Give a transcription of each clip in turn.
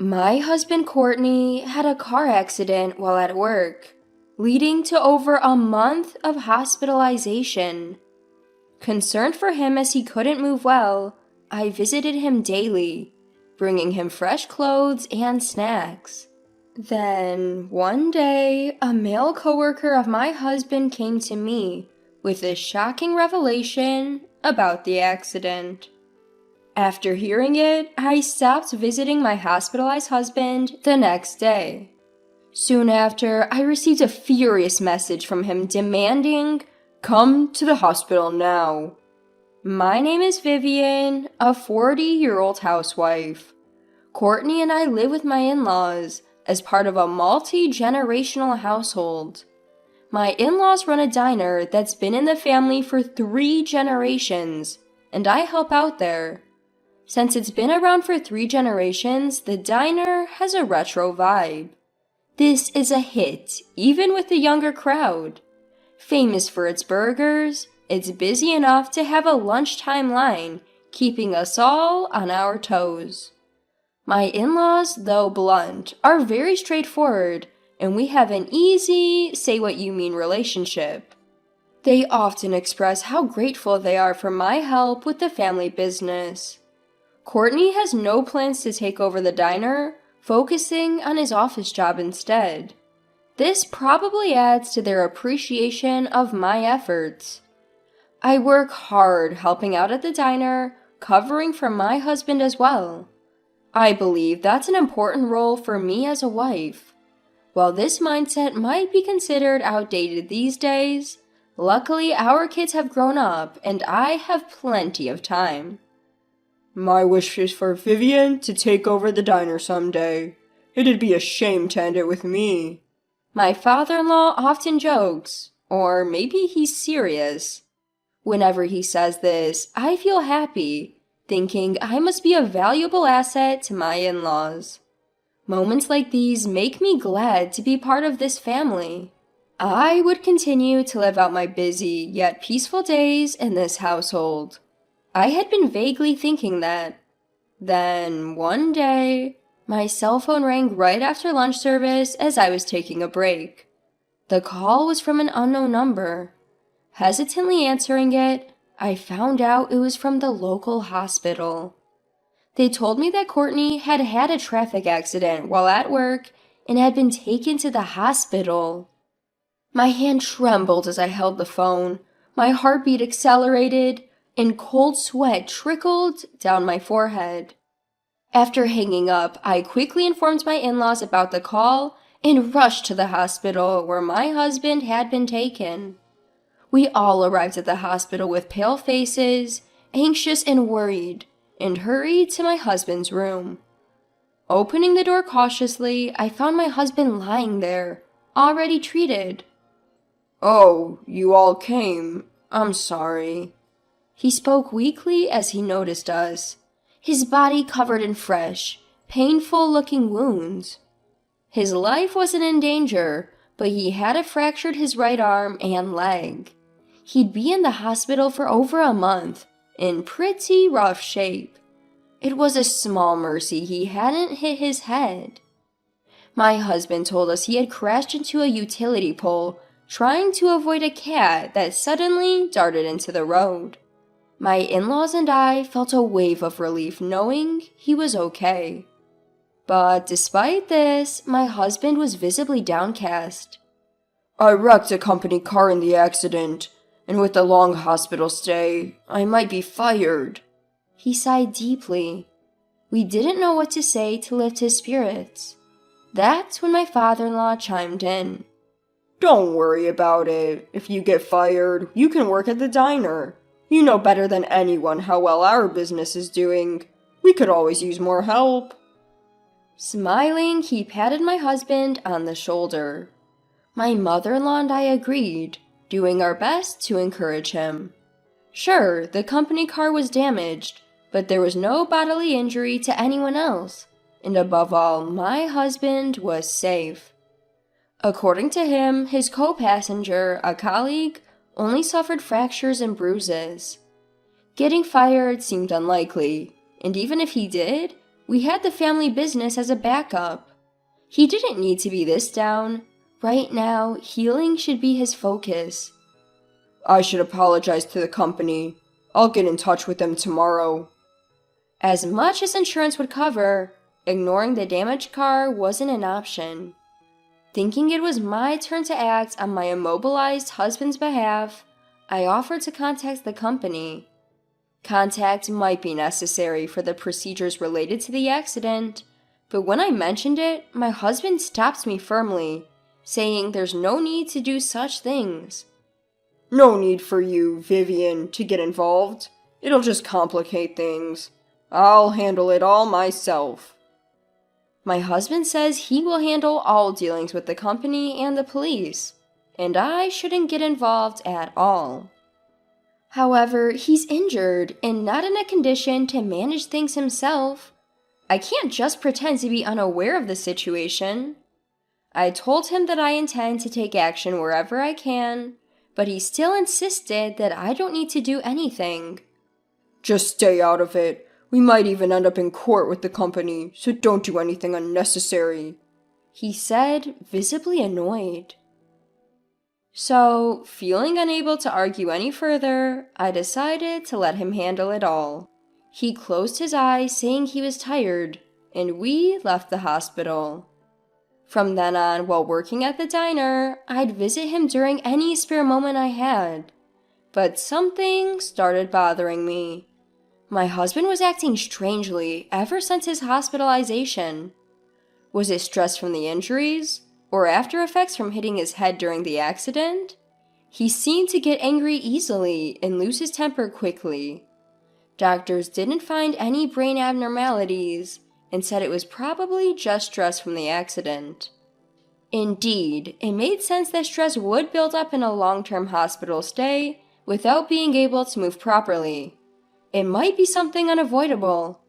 My husband Courtney had a car accident while at work, leading to over a month of hospitalization. Concerned for him as he couldn't move well, I visited him daily, bringing him fresh clothes and snacks. Then, one day, a male coworker of my husband came to me with a shocking revelation about the accident. After hearing it, I stopped visiting my hospitalized husband the next day. Soon after, I received a furious message from him demanding, "Come to the hospital now." My name is Vivian, a 40-year-old housewife. Courtney and I live with my in-laws as part of a multi-generational household. My in-laws run a diner that's been in the family for 3 generations, and I help out there. Since it's been around for 3 generations, the diner has a retro vibe. This is a hit, even with the younger crowd. Famous for its burgers, it's busy enough to have a lunchtime line, keeping us all on our toes. My in-laws, though blunt, are very straightforward, and we have an easy, say-what-you-mean relationship. They often express how grateful they are for my help with the family business. Courtney has no plans to take over the diner, focusing on his office job instead. This probably adds to their appreciation of my efforts. I work hard helping out at the diner, covering for my husband as well. I believe that's an important role for me as a wife. While this mindset might be considered outdated these days, luckily our kids have grown up and I have plenty of time. My wish is for Vivian to take over the diner someday. It'd be a shame to end it with me. My father-in-law often jokes, or maybe he's serious. Whenever he says this, I feel happy, thinking I must be a valuable asset to my in-laws. Moments like these make me glad to be part of this family. I would continue to live out my busy yet peaceful days in this household. I had been vaguely thinking that. Then, one day, my cell phone rang right after lunch service as I was taking a break. The call was from an unknown number. Hesitantly answering it, I found out it was from the local hospital. They told me that Courtney had had a traffic accident while at work and had been taken to the hospital. My hand trembled as I held the phone, my heartbeat accelerated, and cold sweat trickled down my forehead. After hanging up, I quickly informed my in-laws about the call and rushed to the hospital where my husband had been taken. We all arrived at the hospital with pale faces, anxious and worried, and hurried to my husband's room. Opening the door cautiously, I found my husband lying there, already treated. "Oh, you all came. I'm sorry." He spoke weakly as he noticed us, his body covered in fresh, painful-looking wounds. His life wasn't in danger, but he had fractured his right arm and leg. He'd be in the hospital for over a month, in pretty rough shape. It was a small mercy he hadn't hit his head. My husband told us he had crashed into a utility pole, trying to avoid a cat that suddenly darted into the road. My in-laws and I felt a wave of relief knowing he was okay. But despite this, my husband was visibly downcast. "I wrecked a company car in the accident, and with the long hospital stay, I might be fired." He sighed deeply. We didn't know what to say to lift his spirits. That's when my father-in-law chimed in. "Don't worry about it. If you get fired, you can work at the diner. You know better than anyone how well our business is doing. We could always use more help." Smiling, he patted my husband on the shoulder. My mother-in-law and I agreed, doing our best to encourage him. Sure, the company car was damaged, but there was no bodily injury to anyone else, and above all, my husband was safe. According to him, his co-passenger, a colleague, only suffered fractures and bruises. Getting fired seemed unlikely, and even if he did, We had the family business as a backup. He didn't need to be this down. Right now, healing should be his focus. I should apologize to the company. I'll get in touch with them tomorrow. As much as insurance would cover, ignoring the damaged car wasn't an option. Thinking it was my turn to act on my immobilized husband's behalf, I offered to contact the company. Contact might be necessary for the procedures related to the accident, but when I mentioned it, my husband stopped me firmly, saying there's no need to do such things. No need for you, Vivian, to get involved. It'll just complicate things. I'll handle it all myself. My husband says he will handle all dealings with the company and the police, and I shouldn't get involved at all. However, he's injured and not in a condition to manage things himself. I can't just pretend to be unaware of the situation. I told him that I intend to take action wherever I can, but he still insisted that I don't need to do anything. Just stay out of it. We might even end up in court with the company, so don't do anything unnecessary, he said, visibly annoyed. So, feeling unable to argue any further, I decided to let him handle it all. He closed his eyes, saying he was tired, and we left the hospital. From then on, while working at the diner, I'd visit him during any spare moment I had. But something started bothering me. My husband was acting strangely ever since his hospitalization. Was it stress from the injuries, or after effects from hitting his head during the accident? He seemed to get angry easily and lose his temper quickly. Doctors didn't find any brain abnormalities and said it was probably just stress from the accident. Indeed, it made sense that stress would build up in a long-term hospital stay without being able to move properly. It might be something unavoidable.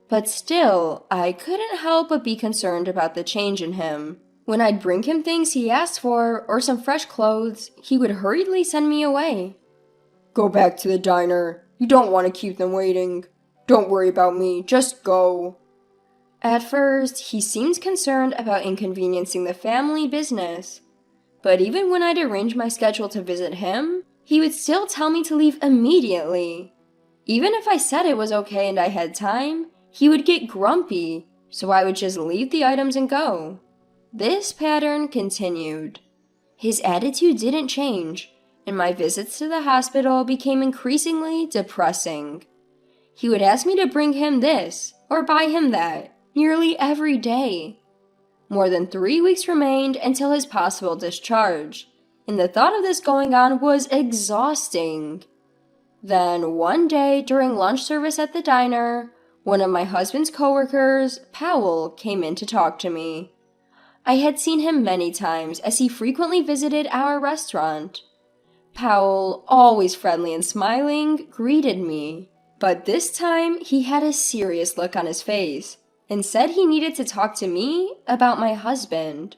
But still, I couldn't help but be concerned about the change in him. When I'd bring him things he asked for or some fresh clothes, he would hurriedly send me away. Go back to the diner. You don't want to keep them waiting. Don't worry about me, just go. At first, he seemed concerned about inconveniencing the family business. But even when I'd arrange my schedule to visit him, he would still tell me to leave immediately. Even if I said it was okay and I had time, he would get grumpy, so I would just leave the items and go. This pattern continued. His attitude didn't change, and my visits to the hospital became increasingly depressing. He would ask me to bring him this or buy him that nearly every day. More than 3 weeks remained until his possible discharge, and the thought of this going on was exhausting. Then, one day during lunch service at the diner, one of my husband's coworkers, Powell, came in to talk to me. I had seen him many times as he frequently visited our restaurant. Powell, always friendly and smiling, greeted me, but this time he had a serious look on his face and said he needed to talk to me about my husband.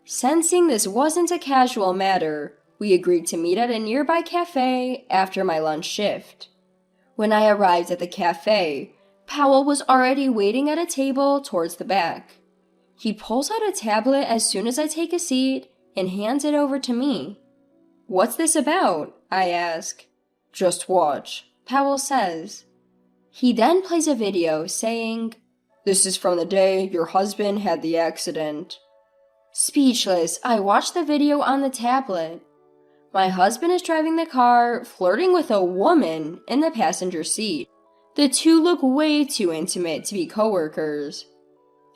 Sensing this wasn't a casual matter, we agreed to meet at a nearby cafe after my lunch shift. When I arrived at the cafe, Powell was already waiting at a table towards the back. He pulls out a tablet as soon as I take a seat and hands it over to me. "What's this about?" I ask. Just watch, Powell says. He then plays a video saying, "This is from the day your husband had the accident." Speechless, I watch the video on the tablet. My husband is driving the car, flirting with a woman in the passenger seat. The two look way too intimate to be coworkers.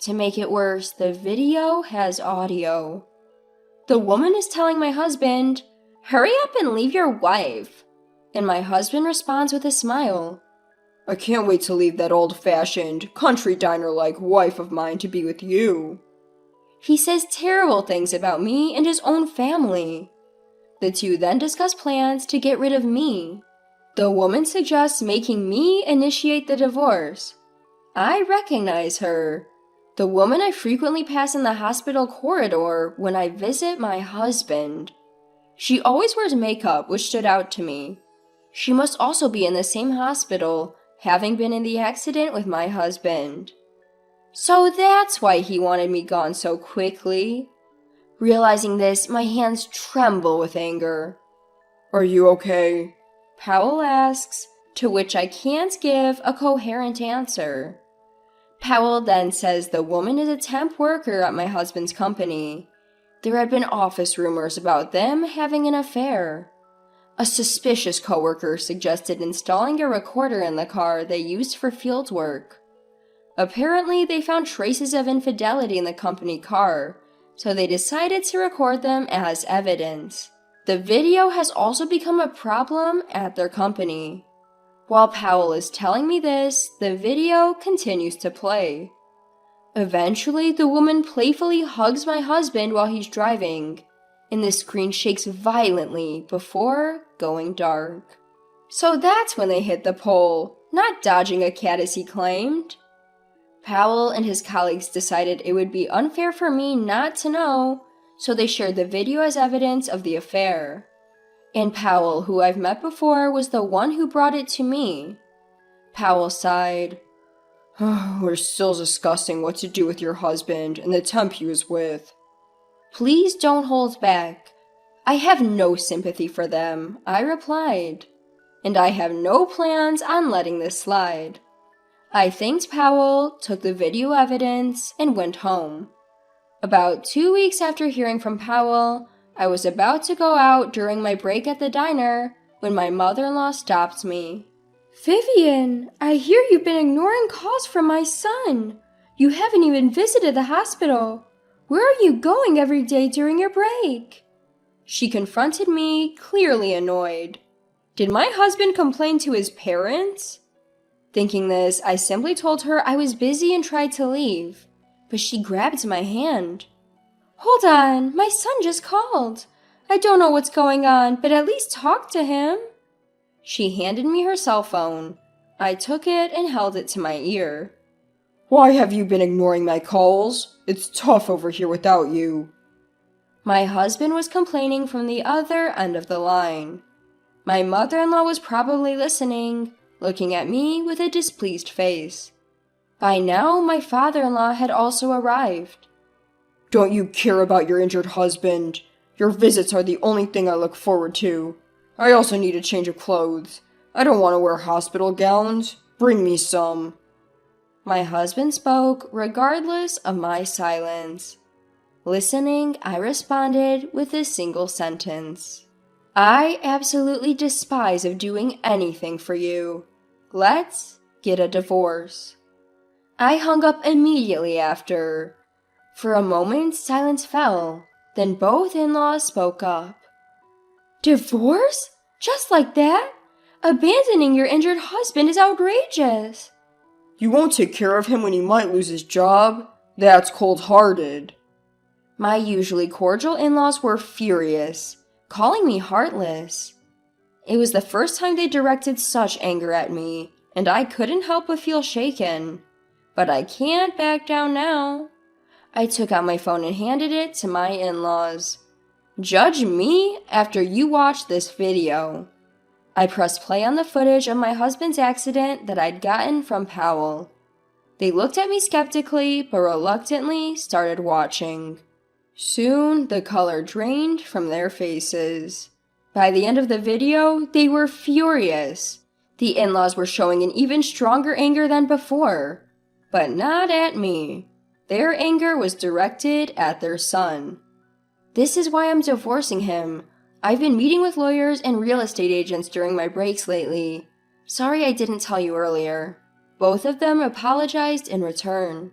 To make it worse, the video has audio. The woman is telling my husband, "Hurry up and leave your wife." And my husband responds with a smile. "I can't wait to leave that old-fashioned, country diner-like wife of mine to be with you." He says terrible things about me and his own family. The two then discuss plans to get rid of me. The woman suggests making me initiate the divorce. I recognize her. The woman I frequently pass in the hospital corridor when I visit my husband. She always wears makeup, which stood out to me. She must also be in the same hospital, having been in the accident with my husband. So that's why he wanted me gone so quickly. Realizing this, my hands tremble with anger. Are you okay? Powell asks, to which I can't give a coherent answer. Powell then says the woman is a temp worker at my husband's company. There had been office rumors about them having an affair. A suspicious coworker suggested installing a recorder in the car they used for field work. Apparently, they found traces of infidelity in the company car, so they decided to record them as evidence. The video has also become a problem at their company. While Powell is telling me this, the video continues to play. Eventually, the woman playfully hugs my husband while he's driving, and the screen shakes violently before going dark. So that's when they hit the pole, not dodging a cat as he claimed. Powell and his colleagues decided it would be unfair for me not to know, so they shared the video as evidence of the affair. And Powell, who I've met before, was the one who brought it to me. Powell sighed. We're still discussing what to do with your husband and the temp he was with. Please don't hold back. I have no sympathy for them, I replied. And I have no plans on letting this slide. I thanked Powell, took the video evidence, and went home. About 2 weeks after hearing from Powell, I was about to go out during my break at the diner when my mother-in-law stopped me. Vivian, I hear you've been ignoring calls from my son. You haven't even visited the hospital. Where are you going every day during your break? She confronted me, clearly annoyed. Did my husband complain to his parents? Thinking this, I simply told her I was busy and tried to leave, but she grabbed my hand. Hold on, my son just called. I don't know what's going on, but at least talk to him. She handed me her cell phone. I took it and held it to my ear. Why have you been ignoring my calls? It's tough over here without you. My husband was complaining from the other end of the line. My mother-in-law was probably listening, looking at me with a displeased face. By now, my father-in-law had also arrived. Don't you care about your injured husband? Your visits are the only thing I look forward to. I also need a change of clothes. I don't want to wear hospital gowns. Bring me some. My husband spoke regardless of my silence. Listening, I responded with a single sentence. I absolutely despise of doing anything for you. Let's get a divorce. I hung up immediately after. For a moment, silence fell. Then both in-laws spoke up. Divorce? Just like that? Abandoning your injured husband is outrageous. You won't take care of him when he might lose his job? That's cold-hearted. My usually cordial in-laws were furious, calling me heartless. It was the first time they directed such anger at me, and I couldn't help but feel shaken. But I can't back down now. I took out my phone and handed it to my in-laws. Judge me after you watch this video. I pressed play on the footage of my husband's accident that I'd gotten from Powell. They looked at me skeptically, but reluctantly started watching. Soon, the color drained from their faces. By the end of the video, they were furious. The in-laws were showing an even stronger anger than before. But not at me. Their anger was directed at their son. This is why I'm divorcing him. I've been meeting with lawyers and real estate agents during my breaks lately. Sorry I didn't tell you earlier. Both of them apologized in return.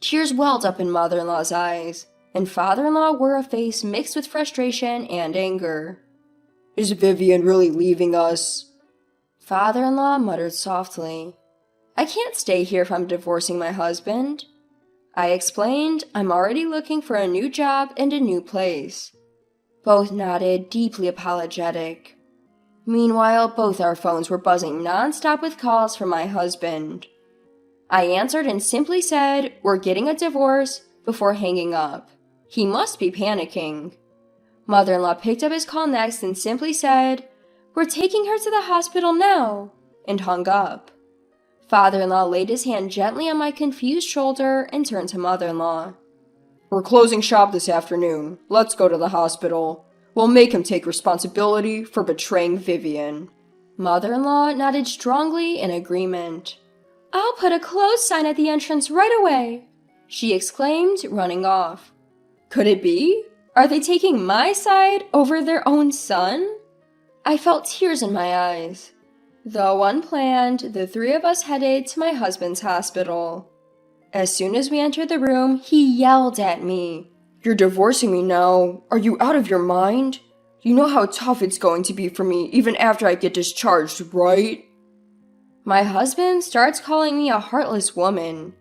Tears welled up in mother-in-law's eyes, and father-in-law wore a face mixed with frustration and anger. Is Vivian really leaving us? Father-in-law muttered softly. I can't stay here if I'm divorcing my husband. I explained I'm already looking for a new job and a new place. Both nodded, deeply apologetic. Meanwhile, both our phones were buzzing nonstop with calls from my husband. I answered and simply said, "We're getting a divorce," before hanging up. He must be panicking. Mother-in-law picked up his call next and simply said, "We're taking her to the hospital now," and hung up. Father-in-law laid his hand gently on my confused shoulder and turned to mother-in-law. We're closing shop this afternoon. Let's go to the hospital. We'll make him take responsibility for betraying Vivian. Mother-in-law nodded strongly in agreement. I'll put a close sign at the entrance right away, she exclaimed, running off. Could it be? Are they taking my side over their own son? I felt tears in my eyes. Though unplanned, the three of us headed to my husband's hospital. As soon as we entered the room, he yelled at me. You're divorcing me now. Are you out of your mind? You know how tough it's going to be for me even after I get discharged, right? My husband starts calling me a heartless woman.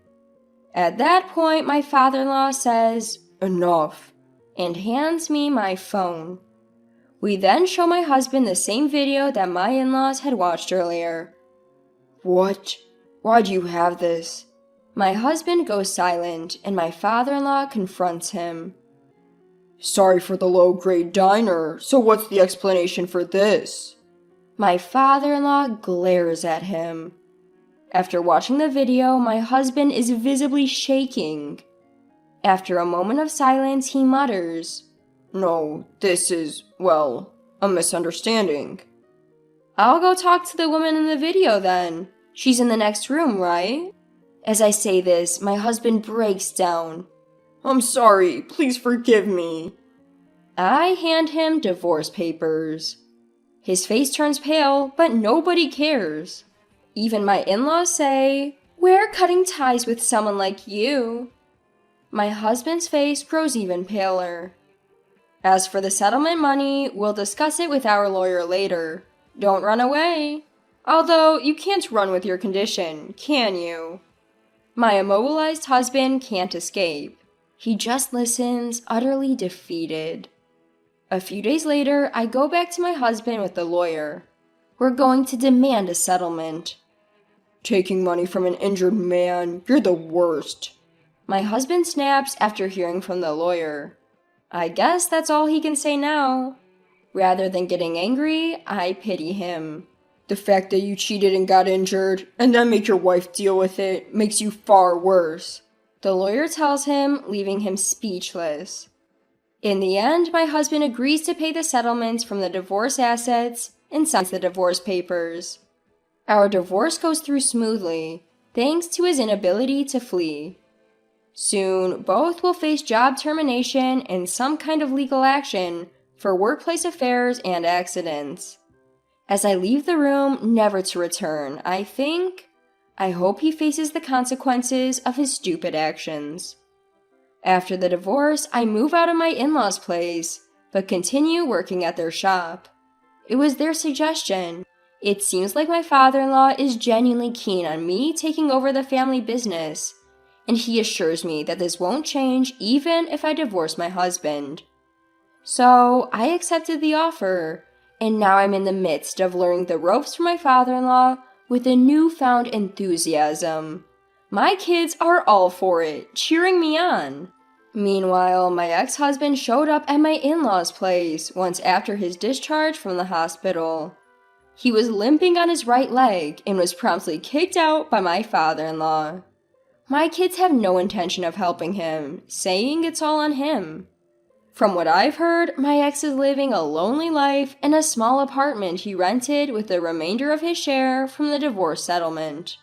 At that point, my father-in-law says, Enough, and hands me my phone. We then show my husband the same video that my in-laws had watched earlier. What? Why do you have this? My husband goes silent, and my father-in-law confronts him. Sorry for the low-grade diner, so what's the explanation for this? My father-in-law glares at him. After watching the video, my husband is visibly shaking. After a moment of silence, he mutters, No, this is, well, a misunderstanding. I'll go talk to the woman in the video then. She's in the next room, right? As I say this, my husband breaks down. I'm sorry, please forgive me. I hand him divorce papers. His face turns pale, but nobody cares. Even my in-laws say, We're cutting ties with someone like you. My husband's face grows even paler. As for the settlement money, we'll discuss it with our lawyer later. Don't run away. Although, you can't run with your condition, can you? My immobilized husband can't escape. He just listens, utterly defeated. A few days later, I go back to my husband with the lawyer. We're going to demand a settlement. Taking money from an injured man, you're the worst. My husband snaps after hearing from the lawyer. I guess that's all he can say now. Rather than getting angry, I pity him. The fact that you cheated and got injured, and then make your wife deal with it, makes you far worse. The lawyer tells him, leaving him speechless. In the end, my husband agrees to pay the settlements from the divorce assets and signs the divorce papers. Our divorce goes through smoothly, thanks to his inability to flee. Soon, both will face job termination and some kind of legal action for workplace affairs and accidents. As I leave the room, never to return, I hope he faces the consequences of his stupid actions. After the divorce, I move out of my in-laws' place, but continue working at their shop. It was their suggestion. It seems like my father-in-law is genuinely keen on me taking over the family business, and he assures me that this won't change even if I divorce my husband. So, I accepted the offer, and now I'm in the midst of learning the ropes from my father-in-law with a newfound enthusiasm. My kids are all for it, cheering me on. Meanwhile, my ex-husband showed up at my in-laws' place once after his discharge from the hospital. He was limping on his right leg and was promptly kicked out by my father-in-law. My kids have no intention of helping him, saying it's all on him. From what I've heard, my ex is living a lonely life in a small apartment he rented with the remainder of his share from the divorce settlement.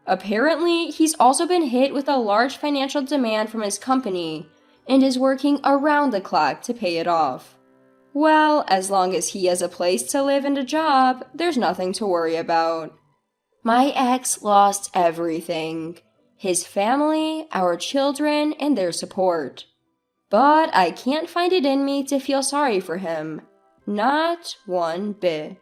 Apparently, he's also been hit with a large financial demand from his company and is working around the clock to pay it off. Well, as long as he has a place to live and a job, there's nothing to worry about. My ex lost everything. His family, our children, and their support. But I can't find it in me to feel sorry for him. Not one bit.